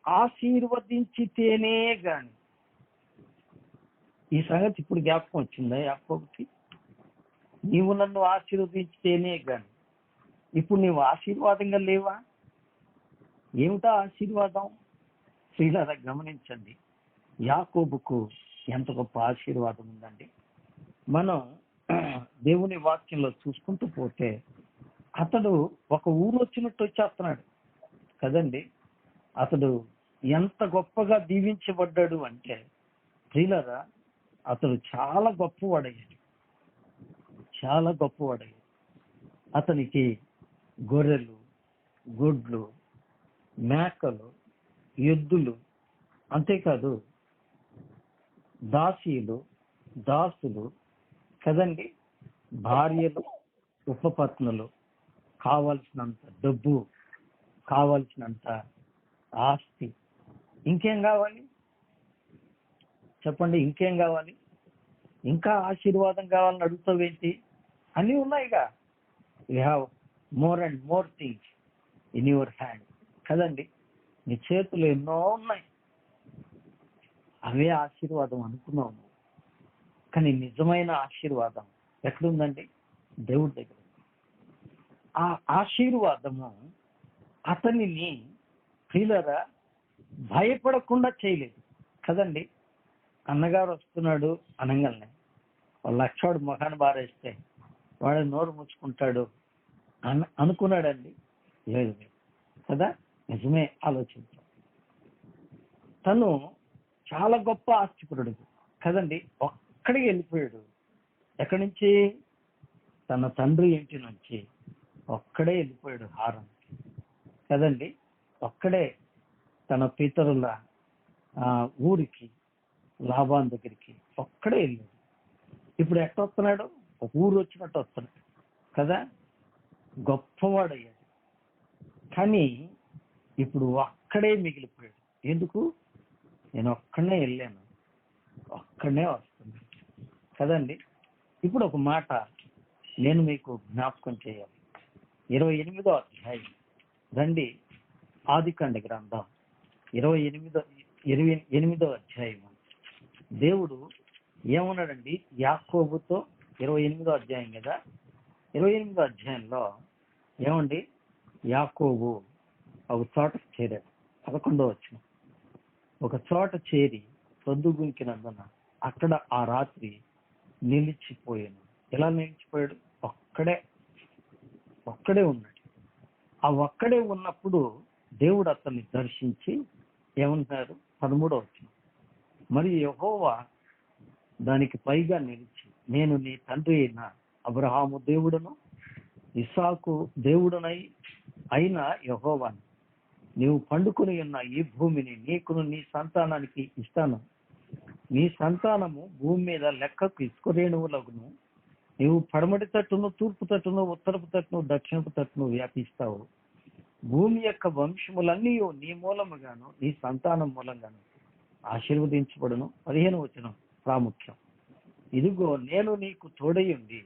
ఆశీర్వదించితేనే గాని. ఈ సంగతి ఇప్పుడు జ్ఞాపకం వచ్చిందా యాకోబుకి? నీవు నన్ను ఆశీర్వదించితేనే గాని. ఇప్పుడు నీవు ఆశీర్వాదంగా లేవా? ఏమిటా ఆశీర్వాదం? శ్రీలారా గమనించండి, యాకోబుకు ఎంత గొప్ప ఆశీర్వాదం ఉందండి. మనం దేవుని వాక్యంలో చూసుకుంటూ పోతే అతడు ఒక ఊరు వచ్చినట్టు వచ్చేస్తున్నాడు కదండి. అతడు ఎంత గొప్పగా దీవించబడ్డాడు అంటే ప్రియులారా, అతడు చాలా గొప్పవాడయ్యాడు, చాలా గొప్పవాడయ్యాడు. అతనికి గొర్రెలు, గొడ్లు, మేకలు, ఎద్దులు, అంతేకాదు దాసీలు, దాసులు కదండి, భార్యలు, ఉపపత్నులు, కావలసినంత డబ్బు, కావలసినంత ఆస్తి, ఇంకేం కావాలి చెప్పండి? ఇంకేం కావాలి? ఇంకా ఆశీర్వాదం కావాలని అడుగుతావేంటి? అన్నీ ఉన్నాయిగా. You have more and more things in your hand కదండి. నీ చేతులు ఎన్నో ఉన్నాయి. అవే ఆశీర్వాదం అనుకున్నావు, కానీ నిజమైన ఆశీర్వాదం ఎక్కడుందండి? దేవుడి దగ్గర. ఆ ఆశీర్వాదము అతనిని ప్రియులరా భయపడకుండా చేయలేదు కదండి. అన్నగారు వస్తున్నాడు అనగానే లక్షవాడు మొఖాన్ని బారేస్తే వాడు నోరు ముచ్చుకుంటాడు అనుకున్నాడండి? లేదు కదా. నిజమే. ఆలోచించాం. తను చాలా గొప్ప ఆస్తిపరుడు కదండి. ఒక్కడికి వెళ్ళిపోయాడు. ఎక్కడి నుంచి? తన తండ్రి ఇంటి నుంచి ఒక్కడే వెళ్ళిపోయాడు హారానికి కదండి. ఒక్కడే తన పితరుల ఊరికి, లాభాన్ దగ్గరికి ఒక్కడే వెళ్ళాడు. ఇప్పుడు ఎట్ట వస్తున్నాడు? ఒక ఊరు వచ్చినట్టు వస్తున్నాడు కదా. గొప్పవాడయ్యాడు. కానీ ఇప్పుడు ఒక్కడే మిగిలిపోయాడు. ఎందుకు? నేను ఒక్కడనే వెళ్ళాను, ఒక్కడనే వస్తున్నాను కదండి. ఇప్పుడు ఒక మాట నేను మీకు జ్ఞాపకం చేయాలి. 28వ అధ్యాయం రండి. ఆదికాండ గ్రంథం 28వ అధ్యాయం. దేవుడు ఏమన్నాడండి యాకోబుతో? 28వ అధ్యాయం కదా. 28వ అధ్యాయంలో ఏమండి? యాకోబు ఒక చోట చేరాడు. 11వ వచనం. ఒక చోట చేరి పొద్దుగుంకినందున అక్కడ ఆ రాత్రి నిలిచిపోయాను. ఎలా నిలిచిపోయాడు? ఒక్కడే ఉన్నాడు. ఆ ఒక్కడే ఉన్నప్పుడు దేవుడు అతన్ని దర్శించి ఏమంటున్నారు? 13వ వచనం. మరి యెహోవా దానికి పైగా నిలిచి, నేను నీ తండ్రి అయిన అబ్రహాము దేవుడును ఇస్సాకు దేవుడునై అయిన యెహోవాను, నీవు పండుకొని ఉన్న ఈ భూమిని నీకును నీ సంతానానికి ఇస్తాను. నీ సంతానము భూమి మీద లెక్కకు ఇసుక రేణువులగును. నీవు పడమటి తట్టును, తూర్పు తట్టును, ఉత్తరపు తట్టును, దక్షిణపు తట్టును వ్యాపిస్తావు. భూమి యొక్క వంశములన్నీ నీ మూలముగాను నీ సంతానం మూలంగాను ఆశీర్వదించబడును. 15వ వచనం ప్రాముఖ్యం. ఇదిగో నేను నీకు తోడయుండి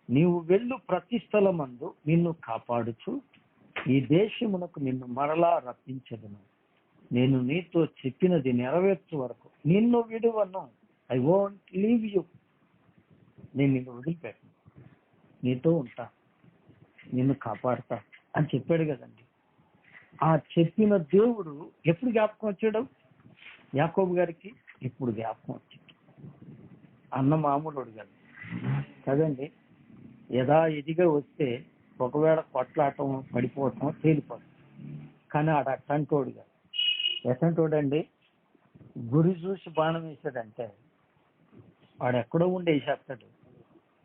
నీవు వెళ్ళు ప్రతి స్థలమందు నిన్ను కాపాడుచు ఈ దేశమునకు నిన్ను మరలా రప్పించదును. నేను నీతో చెప్పినది నెరవేర్చు వరకు నిన్ను విడువను. I won't leave you. నేను నిన్ను వదిలిపెట్టను, నీతో ఉంటా, నిన్ను కాపాడుతా అని చెప్పాడు కదండి. ఆ చెప్పిన దేవుడు ఎప్పుడు జ్ఞాపకం వచ్చాడు యాకోబు గారికి? ఇప్పుడు జ్ఞాపకం వచ్చాడు. అన్న మామూలుడు కాదు కదండి. యథావిధిగా వస్తే ఒకవేళ కొట్లాటం, పడిపోవటం, తేలిపోవటం. కానీ ఆడ అట్టంటోడు కాదు. ఎట్టంటోడండి? గురి చూసి బాణం వేసాడంటే వాడు ఎక్కడో ఉండి వేసేస్తాడు,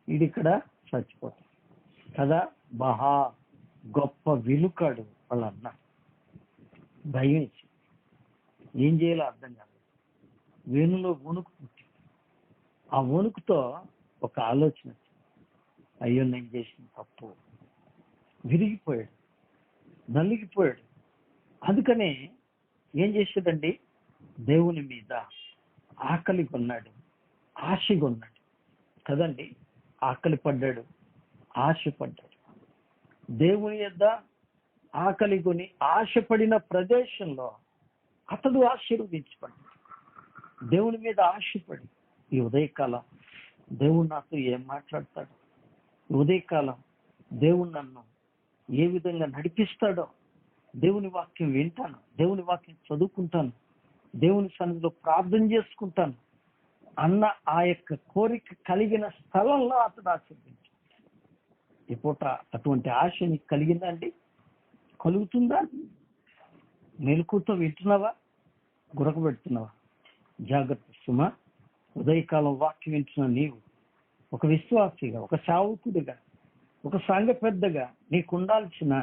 ఈడిక్కడ చచ్చిపోతాడు కదా. మహా గొప్ప విలుకాడు వాళ్ళన్న. భయం ఇచ్చి ఏం చేయాలో అర్థం కాదు. వేణులో వణుకు పుట్టి ఆ వణుకుతో ఒక ఆలోచన, అయ్యో నేను చేసిన తప్పు. విరిగిపోయాడు, నలిగిపోయాడు. అందుకనే ఏం చేశాడండి? దేవుని మీద ఆకలి కొన్నాడు, ఆశగా ఉన్నాడు కదండి. ఆకలి పడ్డాడు, ఆశపడ్డాడు. దేవుని యొద్ద ఆకలి కొని ఆశపడిన ప్రదేశంలో అతడు ఆశీర్వదించబడ్డాడు. దేవుని మీద ఆశపడి ఈ ఉదయకాలం దేవుడు నాతో ఏం మాట్లాడతాడు, ఈ ఉదయకాలం దేవుడు నన్ను ఏ విధంగా నడిపిస్తాడో, దేవుని వాక్యం వింటాను, దేవుని వాక్యం చదువుకుంటాను, దేవుని సన్నిధిలో ప్రార్థన చేసుకుంటాను అన్న ఆ యొక్క కోరిక కలిగిన స్థలంలో అతడు ఆశీర్వదించాడు. ఈ పూట అటువంటి ఆశ నీకు కలిగిందా అండి? కలుగుతుందా? మెలకుతో వింటున్నావా? గురకబెడుతున్నావా? జాగ్రత్త సుమా. ఉదయకాలం వాక్యం వింటున్న నీవు ఒక విశ్వాసిగా, ఒక సేవకుడిగా, ఒక సంఘ పెద్దగా నీకు ఉండాల్సిన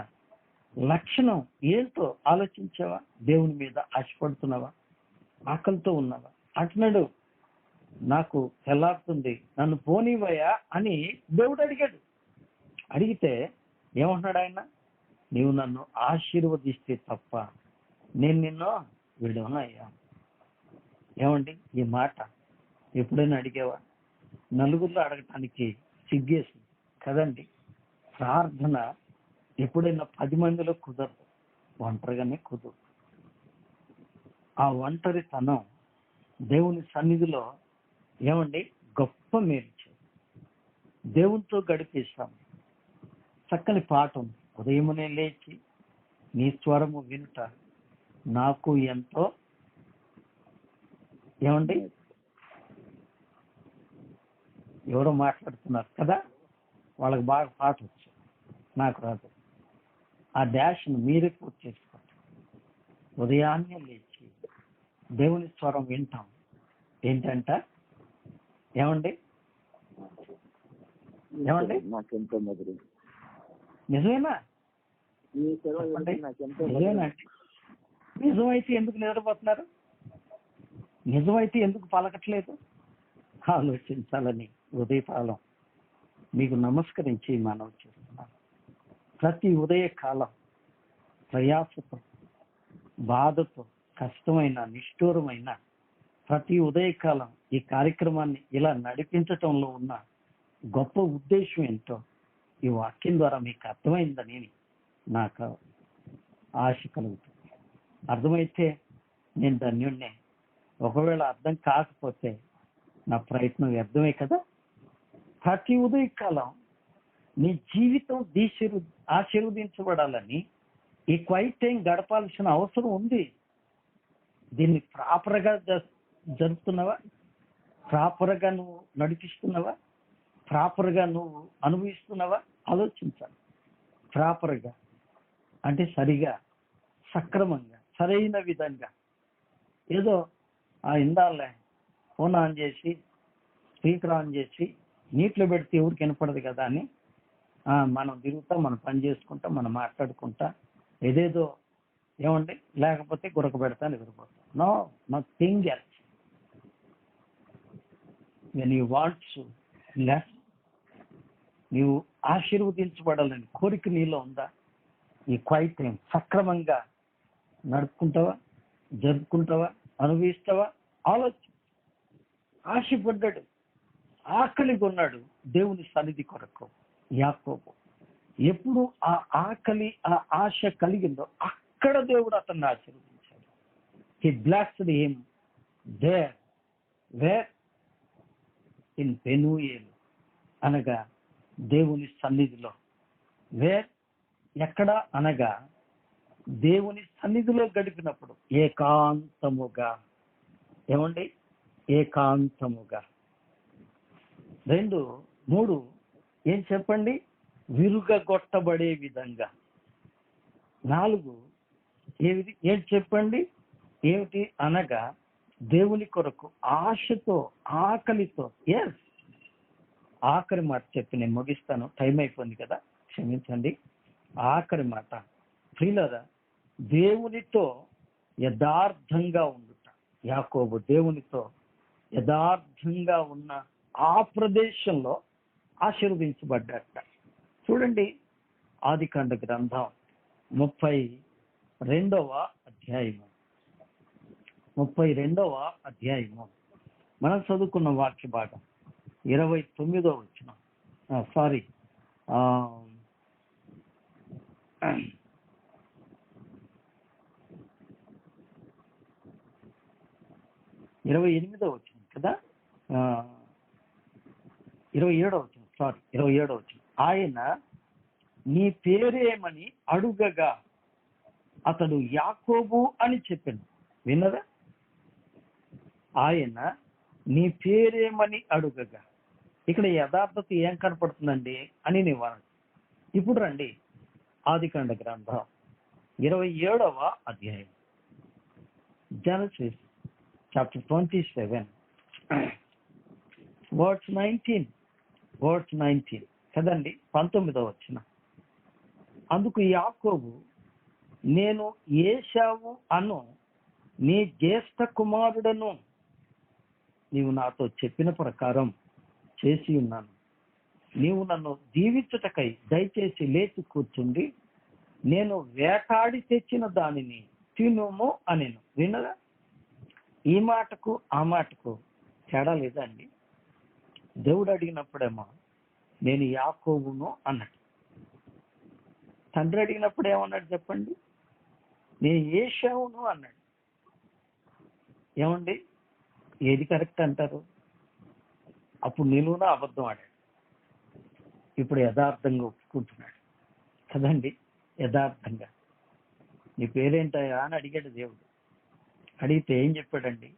లక్షణం ఏంటో ఆలోచించావా? దేవుని మీద ఆశపడుతున్నావా? ఆకలితో ఉన్నావా? అంటున్నాడు, నాకు తెల్లారుతుంది, నన్ను పోనీవయ్యా అని దేవుడు అడిగాడు. అడిగితే ఏమంటున్నాడు ఆయన? నీవు నన్ను ఆశీర్వదిస్తే తప్ప నేను నిన్ను విడవనయ్యా. ఏమండి ఈ మాట ఎప్పుడైనా అడిగేవా? నలుగురిలో అడగటానికి సిగ్గేసి కదండి. ప్రార్థన ఎప్పుడైనా 10 మందిలో కుదరదు, ఒంటరిగానే కుదరదు. ఆ ఒంటరితనం దేవుని సన్నిధిలో ఏమండి గొప్ప మేలు. దేవునితో గడిపేస్తాం. చక్కని పాఠం. ఉదయమునే లేచి నీ స్వరము వినుట నాకు ఎంతో ఏమండి ఎవరో మాట్లాడుతున్నారు కదా, వాళ్ళకి బాగా పాట వచ్చు, నాకు రాదు. ఆ డాష్ను మీరే పూర్తి చేసుకోండి. ఉదయాన్నే లేచి దేవుని స్వరం వింటాం. ఏంటంట ఏమండి ఏమండి నాకెంతో మధురం. నిజమేనా? నిజమేనా? నిజమేనండి. నిజమైతే ఎందుకు నిద్రపోతున్నారు? నిజమైతే ఎందుకు పలకట్లేదు? ఆలోచించాలని ఉదయకాలం మీకు నమస్కరించి మనవి చేస్తున్నాను. ప్రతి ఉదయకాలం ప్రయాసతో, బాధతో, కష్టమైన, నిష్ఠూరమైన ప్రతి ఉదయకాలం ఈ కార్యక్రమాన్ని ఇలా నడిపించటంలో ఉన్న గొప్ప ఉద్దేశం ఏంటో ఈ వాక్యం ద్వారా మీకు అర్థమైందని నాకు ఆశ కలుగుతుంది. అర్థమైతే నేను ధన్యుణ్ణే. ఒకవేళ అర్థం కాకపోతే నా ప్రయత్నం వ్యర్థమే కదా. ప్రతి ఉదయకాలం నీ జీవితం ఆశీర్వదించబడాలని ఈ క్వైట్ టైం గడపాల్సిన అవసరం ఉంది. దీన్ని ప్రాపర్గా జరుపుతున్నావా? ప్రాపర్గా నువ్వు నడిపిస్తున్నావా? ప్రాపర్గా నువ్వు అనుభవిస్తున్నావా? ఆలోచించాలి. ప్రాపర్గా అంటే సరిగా, సక్రమంగా, సరైన విధంగా. ఏదో ఇందాలే ఫోన్ ఆన్ చేసి స్పీకర్ ఆన్ చేసి నీటిలో పెడితే ఎవరికి వినపడదు కదా అని మనం తిరుగుతాం, మనం పని చేసుకుంటాం, మనం మాట్లాడుకుంటా ఏదేదో ఏమండి, లేకపోతే గురక పెడతాను ఎదురుపోతాం. No nothing else. when you want to bless, నీవు ఆశీర్వదించబడాలని కోరిక నీలో ఉందా? ఈ క్వైట్ టైం సక్రమంగా నడుపుకుంటావా? జరుపుకుంటావా? అనుభవిస్తావా? ఆలోచన. ఆశపడ్డాడు, ఆకలి కొన్నాడు దేవుని సన్నిధి కొరకు యాకోబు. ఎప్పుడు ఆ ఆకలి, ఆ ఆశ కలిగిందో అక్కడ దేవుడు అతన్ని ఆశీర్వదించాడు. He blessed him there. Where? In Penuel, అనగా దేవుని సన్నిధిలో. వేర్ ఎక్కడ అనగా దేవుని సన్నిధిలో గడిపినప్పుడు ఏకాంతముగా. ఏమండి? ఏకాంతముగా. 2, 3 ఏం చెప్పండి? విరుగగొట్టబడే విధంగా. 4 ఏం చెప్పండి? ఏమిటి అనగా దేవుని కొరకు ఆశతో, ఆకలితో. ఎస్, ఆఖరి మాట చెప్పి నేను ముగిస్తాను, టైం అయిపోయింది కదా, క్షమించండి. ఆఖరి మాట ప్రియులారా, దేవునితో యథార్థంగా ఉండుట. యాకోబు దేవునితో యథార్థంగా ఉన్న ఆ ప్రదేశంలో ఆశీర్వదించబడ్డట. చూడండి, ఆదికాండ గ్రంథం 32వ అధ్యాయము. 32వ అధ్యాయము మనం చదువుకున్న వాక్య భాగం 29వ వచనం. 28వ వచనం కదా, 27వ వచనం. 27వ వచనం. ఆయన నీ పేరేమని అడుగగా అతడు యాకోబు అని చెప్పాను. విన్నదా? ఆయన నీ పేరేమని అడుగగా. ఇక్కడ యథార్థత ఏం కనపడుతుందండి అని నేను అన్నాను. ఇప్పుడు రండి, ఆదికాండ గ్రంథం 27వ అధ్యాయం. జెనసిస్ చాప్టర్ 27 వర్స్ 19 కదండి, 19వ వచనం. అందుకు యాకోబు, నేను ఏశావు అను నీ జ్యేష్ఠ కుమారుడను, నీవు నాతో చెప్పిన ప్రకారం చేసి ఉన్నాను. నీవు నన్ను దీవించుటకై దయచేసి లేచి కూర్చుండి నేను వేటాడి తెచ్చిన దానిని తినుము అనెను. వినగా ఈ మాటకు ఆ మాటకు తేడా లేదా అండి? దేవుడు అడిగినప్పుడేమో నేను యాకోబును అన్నాడు. తండ్రి అడిగినప్పుడు ఏమన్నాడు చెప్పండి? నేను ఏశావును అన్నాడు. ఏమండి, ఏది కరెక్ట్ అంటారు? అప్పుడు నిలువున అబద్ధం ఆడాడు, ఇప్పుడు యథార్థంగా ఒప్పుకుంటున్నాడు కదండి. యథార్థంగా నీ పేరేంటయ్యా అని అడిగాడు దేవుడు. అడిగితే ఏం చెప్పాడండి?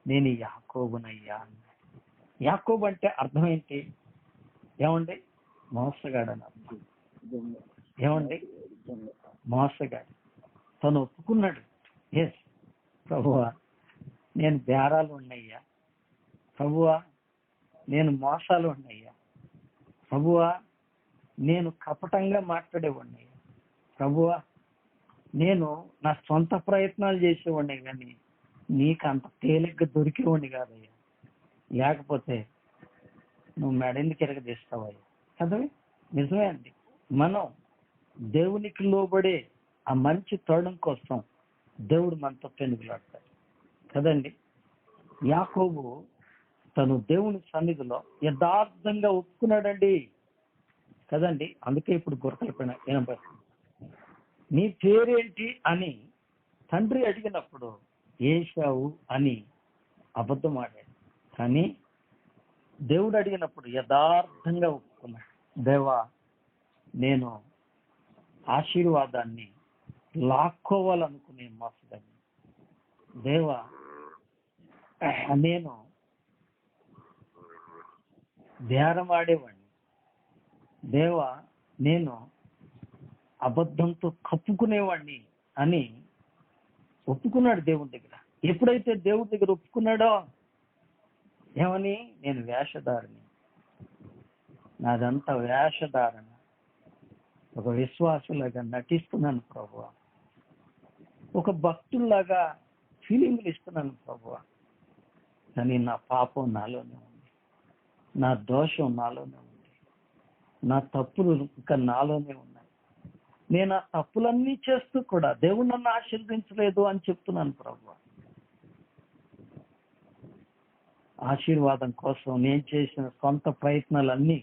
నేను యాకోబునయ్యా అన్నాడు. యాకోబు అంటే అర్థం ఏంటి? ఏమండి, మోసగాడని అర్థం. ఏమండి, మోసగాడు. తను ఒప్పుకున్నాడు, ఎస్ ప్రభువా నేను బేరాలు ఉన్నయ్యా, ప్రభువా నేను మోసాలు ఉన్నయ్యా, ప్రభువా నేను కపటంగా మాట్లాడేవాడిని, ప్రభువా నేను నా సొంత ప్రయత్నాలు చేసేవాడిని, కానీ నీకు అంత తేలిగ్గా దొరికేవాడిని కాదయ్యా, లేకపోతే నువ్వు మెడెందుకు ఎరగదీస్తావయ్యా కదా. నిజమే అండి, మనం దేవునికి లోబడే ఆ మంచి తరుణం కోసం దేవుడు మనతో పెనుగులాడతాడు కదండి. యాకోబు తను దేవుని సన్నిధిలో యథార్థంగా ఒప్పుకున్నాడండి కదండి. అందుకే ఇప్పుడు గుర్తైపోయిన వినపడుతుంది. నీ పేరేంటి అని తండ్రి అడిగినప్పుడు ఏశావు అని అబద్ధం ఆడాడు, కానీ దేవుడు అడిగినప్పుడు యథార్థంగా ఒప్పుకున్నాడు. దేవా నేను ఆశీర్వాదాన్ని లాక్కోవాలనుకునే మోసగాన్ని, దేవా నేను బేరం ఆడేవాడిని, దేవా నేను అబద్ధంతో కప్పుకునేవాడిని అని ఒప్పుకున్నాడు దేవుడి దగ్గర. ఎప్పుడైతే దేవుడి దగ్గర ఒప్పుకున్నాడో ఏమని, నేను వేషధారిని, నాదంతా వేషధారణ, ఒక విశ్వాసులాగా నటిస్తున్నాను ప్రభువా, ఒక భక్తుల్లాగా ఫీలింగ్లు ఇస్తున్నాను ప్రభువా, కానీ నా పాపం నాలోనే ఉంది, నా దోషం నాలోనే ఉంది, నా తప్పులు ఇంకా నాలోనే ఉన్నాయి, నేను ఆ తప్పులన్నీ చేస్తూ కూడా దేవుడు నన్ను ఆశీర్వదించలేదు అని చెప్తున్నాను ప్రభువా. ఆశీర్వాదం కోసం నేను చేసిన సొంత ప్రయత్నాలన్నీ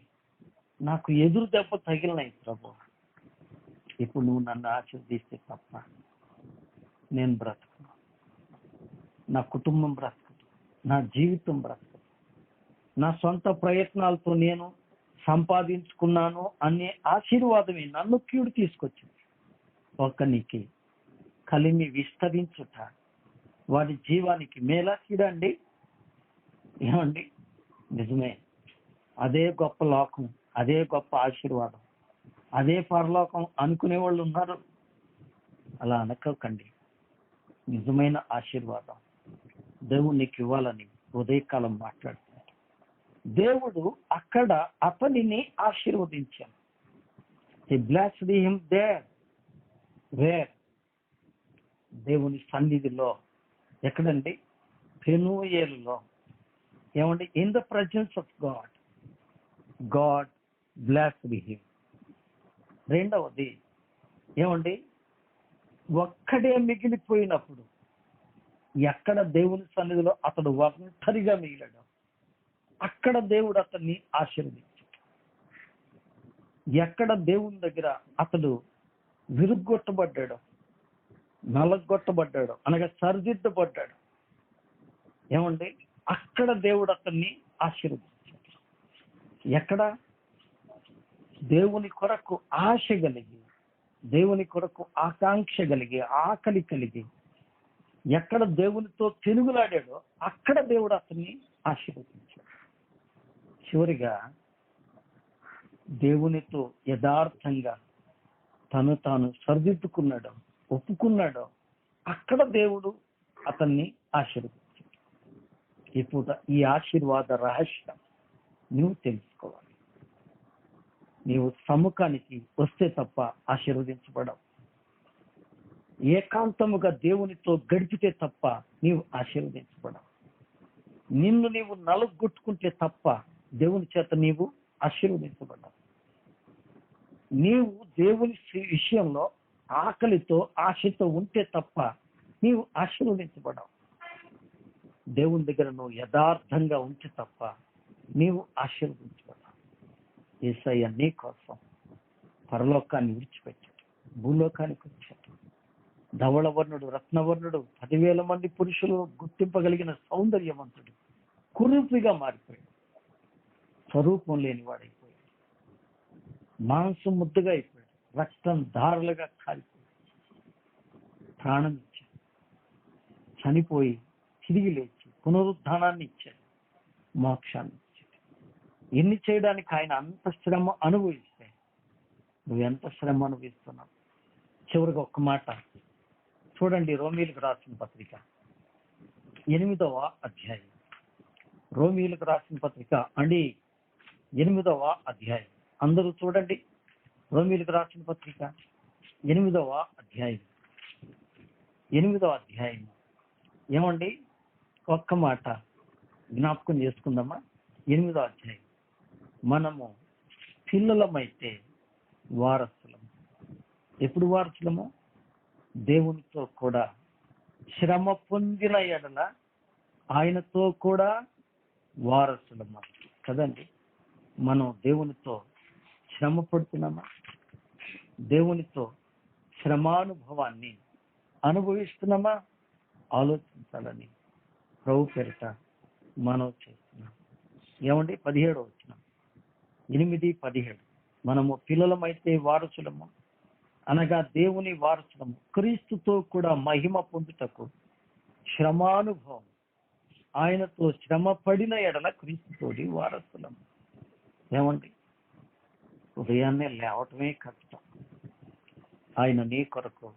నాకు ఎదురు దెబ్బ తగిలినాయి ప్రభు. ఇప్పుడు నువ్వు నన్ను ఆశీర్వదిస్తే తప్ప నేను బ్రతకను, నా కుటుంబం బ్రతకదు, నా జీవితం బ్రతకదు, నా సొంత ప్రయత్నాలతో నేను సంపాదించుకున్నాను అనే ఆశీర్వాదమే నన్ను కీడు తీసుకొచ్చింది. ఒకనికి కలిమి విస్తరించుట వాడి జీవానికి మేలా కీడండి. ఏమండి, నిజమే, అదే గొప్ప లోకం, అదే గొప్ప ఆశీర్వాదం, అదే పరలోకం అనుకునే వాళ్ళు ఉన్నారు. అలా అనకండి. నిజమైన ఆశీర్వాదం దేవుడు నీకు ఇవ్వాలని ఉదయకాలం మాట్లాడుతున్నాడు. దేవుడు అక్కడ అతనిని ఆశీర్వదించాడు. He blessed him there. Where? దేవుని సన్నిధిలో. ఎక్కడండి? పెనూయేలులో. ఏమండి, in the presence of God, God blessed him. రెండవది ఏమండి, ఒక్కడే మిగిలిపోయినప్పుడు ఎక్కడ దేవుని సన్నిధిలో అతడు ఒంటరిగా మిగిలాడు, అక్కడ దేవుడు అతన్ని ఆశీర్వదించాడు. ఎక్కడ దేవుని దగ్గర అతడు విరుగ్గొట్టబడ్డాడు, నలగొట్టబడ్డాడు, అనగా సరిదిద్దబడ్డాడు, ఏమండి అక్కడ దేవుడు అతన్ని ఆశీర్వదించాడు. ఎక్కడ? దేవుని కొరకు ఆశ కలిగి, దేవుని కొరకు ఆకాంక్ష కలిగి, ఆకలి కలిగి, ఎక్కడ దేవునితో తిరుగులాడాడో అక్కడ దేవుడు అతన్ని ఆశీర్వదించాడు. చివరిగా దేవునితో యథార్థంగా తను తాను సరిదిద్దుకున్నాడో, ఒప్పుకున్నాడో అక్కడ దేవుడు అతన్ని ఆశీర్వదించాడు. ఇప్పుడు ఈ ఆశీర్వాద రహస్యం నువ్వు తెలుసుకోవాలి. నీవు సముఖానికి వస్తే తప్ప ఆశీర్వదించబడవు. ఏకాంతముగా దేవునితో గడిపితే తప్ప నీవు ఆశీర్వదించబడవు. నిన్ను నీవు నలుగొట్టుకుంటే తప్ప దేవుని చేత నీవు ఆశీర్వదించబడ్డావు. నీవు దేవుని విషయంలో ఆకలితో ఆశతో ఉంటే తప్ప నీవు ఆశీర్వదించబడవు. దేవుని దగ్గర నువ్వు యథార్థంగా ఉంటే తప్ప నీవు ఆశీర్వదించబడవు. యేసయ్య నీ కోసం పరలోకాన్ని విడిచిపెట్టాడు, భూలోకానికి వచ్చాడు. ధవళవర్ణుడు, రత్నవర్ణుడు, 10,000 మంది పురుషులు గుర్తింపగలిగిన సౌందర్యవంతుడు కురూపిగా మారిపోయాడు. స్వరూపం లేనివాడైపోయాడు, మాంసం ముద్దగా అయిపోయాడు, రక్తం ధారలుగా కారిపోయాడు. ప్రాణం ఇచ్చాడు, చనిపోయి తిరిగి లేచి పునరుద్ధానాన్ని ఇచ్చాడు, మోక్షాన్ని ఇచ్చాడు. ఎన్ని చేయడానికి ఆయన అంత శ్రమ అనుభవిస్తే నువ్వు ఎంత శ్రమ అనుభవిస్తున్నావు? చివరికి ఒక్క మాట చూడండి, రోమీయులకు రాసిన పత్రిక 8వ అధ్యాయం. రోమీయులకు రాసిన పత్రిక 8వ అధ్యాయం. అందరూ చూడండి, రోమీయులకు రాసిన పత్రిక 8వ అధ్యాయం. 8వ అధ్యాయం ఏమండి? ఒక్క మాట జ్ఞాపకం చేసుకుందామా? 8వ అధ్యాయం. మనము పిల్లలమైతే వారసులము. ఎప్పుడు వారసులము? దేవునితో కూడా శ్రమ పొందిన ఎడల ఆయనతో కూడా వారసులము కదండి. మనం దేవునితో శ్రమ పడుతున్నామా? దేవునితో శ్రమానుభవాన్ని అనుభవిస్తున్నామా? ఆలోచించాలని ప్రభు పేరిట మనం చేస్తున్నాం. ఏమండి? 17వ వచనం, 8:17. మనము పిల్లలమైతే వారసులము, అనగా దేవుని వారసులము, క్రీస్తుతో కూడా మహిమ పొందుటకు శ్రమానుభవం, ఆయనతో శ్రమ పడిన ఎడల క్రీస్తుతోటి వారసులము. ఏమండి? ఉదయాన్నే లేవటమే కష్టం. ఆయన నీ కొరకు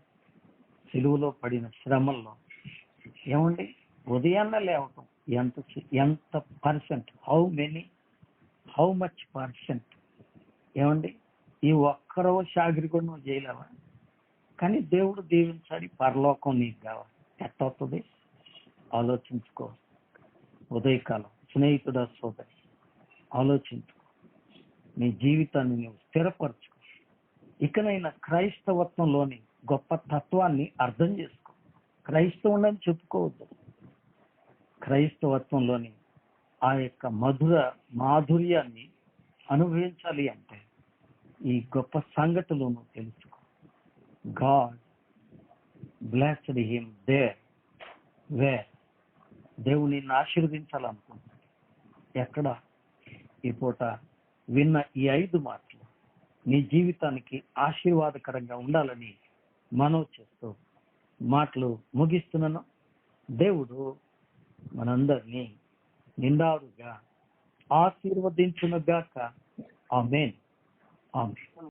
సిలువలో పడిన శ్రమల్లో ఏమండి ఉదయాన్నే లేవటం ఎంత పర్సెంట్, హౌ మచ్ పర్సెంట్? ఏమండి? ఈ ఒక్కరో షాగిరి కూడా నువ్వు చేయలేవా? కానీ దేవుడు దీవించాలి, పరలోకం నీకు కావాలి. ఎట్టవుతుంది? ఆలోచించుకో. ఉదయకాలం స్నేహితుడా, సోదరి, ఆలోచించుకో. నీ జీవితాన్ని నువ్వు స్థిరపరచుకో. ఇకనైనా క్రైస్తవత్వంలోని గొప్ప తత్వాన్ని అర్థం చేసుకో. క్రైస్తవుడని చెప్పుకోవద్దు. క్రైస్తవత్వంలోని ఆ యొక్క మాధుర్యాన్ని అనుభవించాలి అంటే ఈ గొప్ప సంగతులను తెలుసుకో. God blessed him there where. దేవుని ఆశీర్వదించాలనుకుంటున్నాడు. ఎక్కడ? ఈ పూట విన్న ఈ 5 మాటలు నీ జీవితానికి ఆశీర్వాదకరంగా ఉండాలని మనవి చేస్తూ మాటలు ముగిస్తున్నాను. దేవుడు మనందరినీ నిండారుగా ఆశీర్వదించునుగాక. ఆమేన్. ఆమేన్.